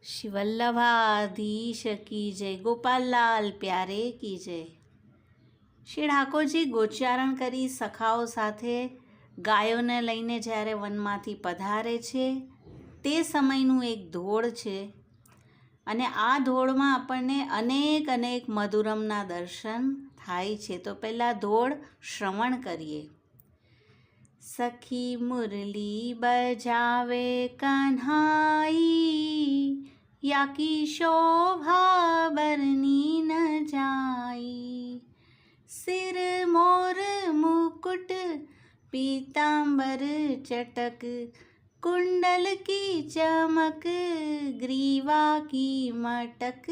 शिवल्लभाधीश की जय, गोपाललाल प्यारे की जय। શ્રી ઠાકોરજી ગોચારણ કરી સખાઓ સાથે ગાયોને લઈને જ્યારે વનમાંથી પધારે છે તે સમયનું એક ધોળ છે અને આ ધોળમાં આપણને અનેક મધુરમના દર્શન થાય છે। તો પહેલાં ધોળ શ્રવણ કરીએ। સખી મુરલી બજાવે કન્હાઈ, યાકી શોભા બરની ન જાઈ। सिर मोर मुकुट पीतांबर चटक, कुंडल की चमक ग्रीवा की मटक।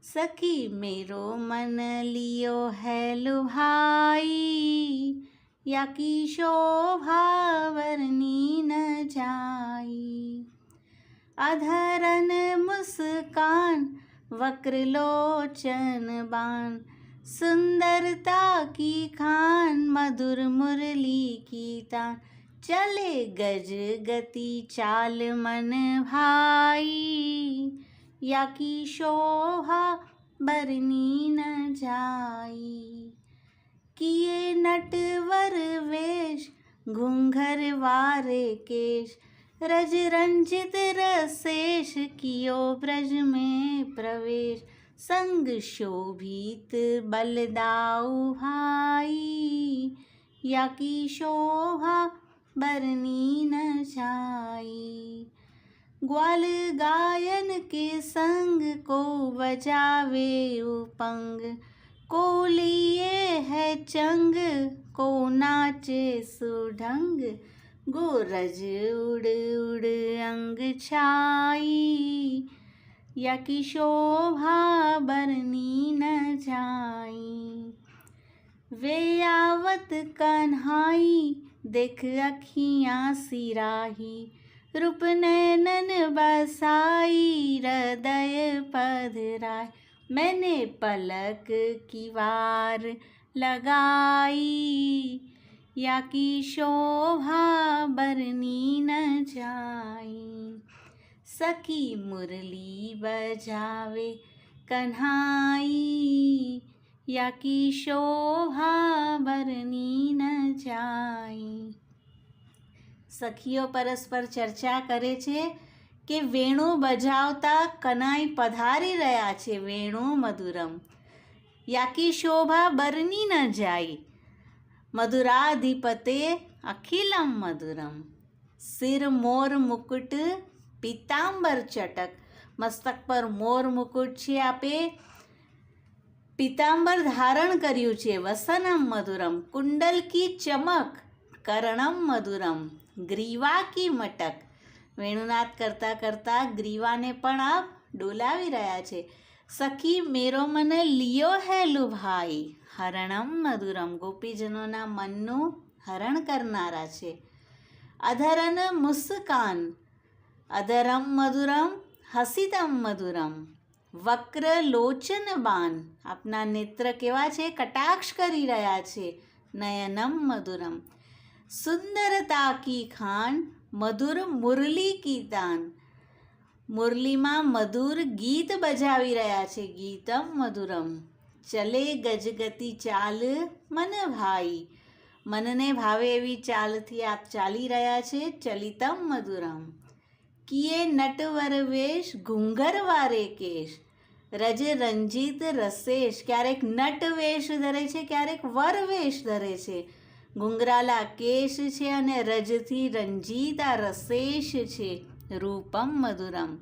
सखी मेरो मन लियो है लुभाई, याकी शोभा वर्णी न जाई। अधरन मुस्कान वक्रलोचन बान, सुंदरता की खान मधुर मुरली की तान। चले गज गति चाल मन भाई, याकी शोभा बरनी न जाई। किए नटवर वेश घूंघर वारे केश, रज रंजित रसेश कियो ब्रज में प्रवेश। संग शोभित बलदाऊ भाई, याकी शोभा बरनी न जाई। ग्वाल गायन के संग को बजावे उपंग, को लिए है चंग को नाचे सुढंग। गोरज उड़ उड़ अंग छाई, याकी शोभा बरनी न जाई। वे आवत कन्हाई देख अखियाँ सिराही, रूप नैनन बसाई हृदय पधराई। मैंने पलक की वार लगाई, याकी शोभा बरनी न जाई। सखी मुरली बजावे कन्हाई, याकी शोभा बरनी न जाई। સખીઓ પરસ્પર ચર્ચા કરે છે કે વેણુ બજાવતા કનાઈ પધારી રહ્યા છે, વેણુ મધુરમ। યાકી શોભા બરની ન જાય, મધુરાધિપતે અખિલમ મધુરમ। સિર મોર મુકુટ પીતાંબર ચટક, મસ્તક પર મોર મુકુટ છે, આપે પીતાંબર ધારણ કર્યું છે। વસનમ મધુરમ કુંડલ કી ચમક, કર્ણમ મધુરમ ગ્રીવા કી મટક। વેણુનાદ કરતાં કરતાં ગ્રીવાને પણ આપ ડોલાવી રહ્યા છે। સખી મેરો મન લિયો હે લુભાઈ, હરણમ મધુરમ ગોપીજનોના મનનું હરણ કરનારા છે। અધરન મુસ્કાન, અધરમ મધુરમ હસિતમ મધુરમ। વક્ર લોચન બાન, આપના નેત્ર કેવા છે, કટાક્ષ કરી રહ્યા છે। નયનમ મધુરમ સુંદરતા કી ખાન મધુર મુરલી કી તાન। મુરલીમાં મધુર ગીત બજાવી રહ્યા છે, ગીતમ મધુરમ। ચલે ગજગતિ ચાલ મન ભાઈ, મનને ભાવે એવી ચાલથી આપ ચાલી રહ્યા છે। ચલિતમ મધુરમ કિએ નટવર વેશ ઘૂંઘર વારે કેશ, રજ રંજીત રસેશ। ક્યારેક નટ વેશ ધરે છે, ક્યારેક વર વેશ ધરે છે। ઘૂંઘરાલા કેશ છે અને રજથી રંજીતા રસેશ છે। રૂપમ મધુરમ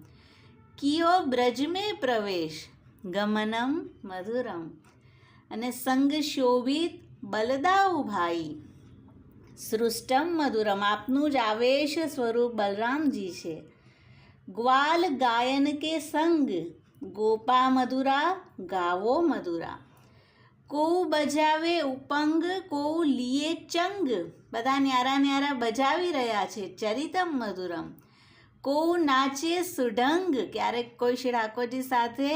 કિયો બ્રજ મેં પ્રવેશ, ગમનમ મધુરમ અને સંગ શોભિત બલદાઉ ભાઈ। સૃષ્ટમ મધુરમ આપનું જ આવેશ સ્વરૂપ બલરામજી છે। ગ્વાલ ગાયન કે સંગ, ગોપા મધુરા ગાવો મધુરા। કો બજાવે ઉપંગ કો લીએ ચંગ, બધા ન્યારા ન્યારા બજાવી રહ્યા છે। ચરિતમ મધુરમ કો નાચે સુઢંગ, ક્યારેક કોઈ શ્રી ઠાકોરજી સાથે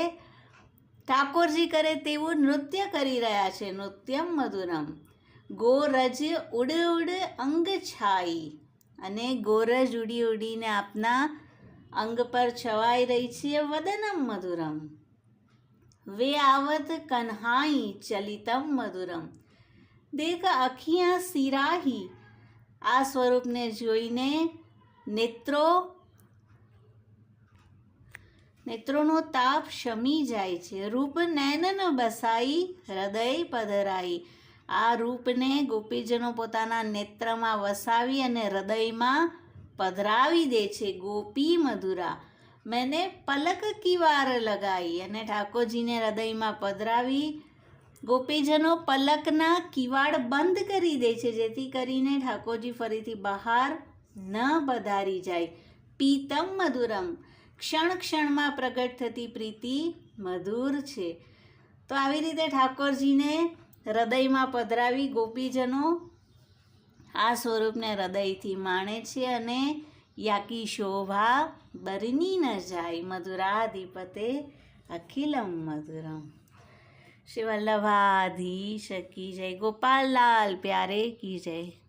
ઠાકોરજી કરે તેવું નૃત્ય કરી રહ્યા છે। નૃત્યમ મધુરમ ગોરજ ઉડ ઉડ અંગ છાઈ, અને ગોરજ ઉડી ઉડીને આપના અંગ પર છવાઈ રહી છે વદનમ મધુરમ. વે આવત કન્હાઈ ચલિતમ મધુરમ. દેખ અખિયા સિરાહી. આ સ્વરૂપને જોઈને નેત્રોનો તાપ શમી જાય છે. રૂપ નૈનન બસાઈ હૃદય પધરાઈ. આ રૂપને ગોપીજનો પોતાના નેત્રમાં વસાવી અને હૃદયમાં પધરાવી દે છે. ગોપી મધુરા મેને પલક કી વાર લગાઈ. અને ઠાકોરજીને હૃદયમાં પધરાવી ગોપીજનો પલકના કિવાડ બંધ કરી દે છે, જેથી કરીને ઠાકોરજી ફરીથી બહાર ન પધારી જાય. પીતમ મધુરમ. ક્ષણ ક્ષણમાં પ્રગટ થતી પ્રીતિ મધુર છે. તો આવી રીતે ઠાકોરજીને હૃદયમાં પધરાવી ગોપીજનો આ સ્વરૂપને હૃદયથી માણે છે અને યાકી શોભા બરની ન જાય. મધુરાધિપતે અખિલમ મધુરમ. શ્રી વલ્લભાધીશ કી જય. ગોપાલ લાલ પ્યારે કી જય.